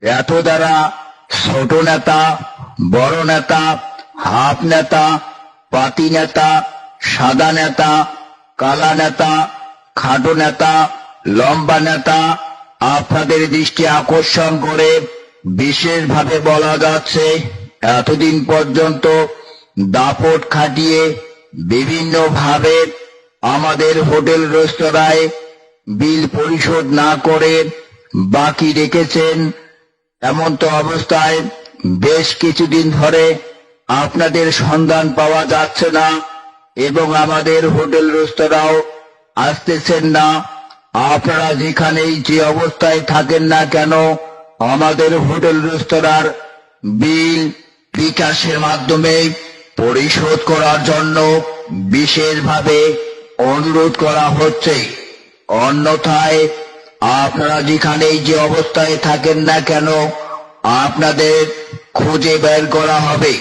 এত দ্বারা ছোট নেতা, বড় নেতা, হাফ নেতা, পাতি নেতা, সাদা নেতা, কালা নেতা, খাটো নেতা, লম্বা নেতা আপনাদের দৃষ্টি আকর্ষণ করে বিশেষভাবে বলা যাচ্ছে, এতদিন পর্যন্ত দাপট খাটিয়ে বিভিন্নভাবে আমাদের হোটেল রেস্তোরাঁয় বিল পরিশোধ না করে বাকি রেখেছেন। এমন তো অবস্থায় বেশ কিছুদিন ধরে আপনাদের সন্ধান পাওয়া যাচ্ছে না এবং আমাদের হোটেল রেস্তোরাঁও আসতেছেন না। আপনারা যেখানেই যে অবস্থায় থাকেন না কেন, আমাদের হোটেল রেস্তোরাঁর বিল বিকাশের মাধ্যমে পরিশোধ করার জন্য বিশেষভাবে অনুরোধ করা হচ্ছে। অন্যথায় আপনারা যেখানেই যে অবস্থায় থাকেন না কেন, আপনাদের খুঁজে বের করা হবে।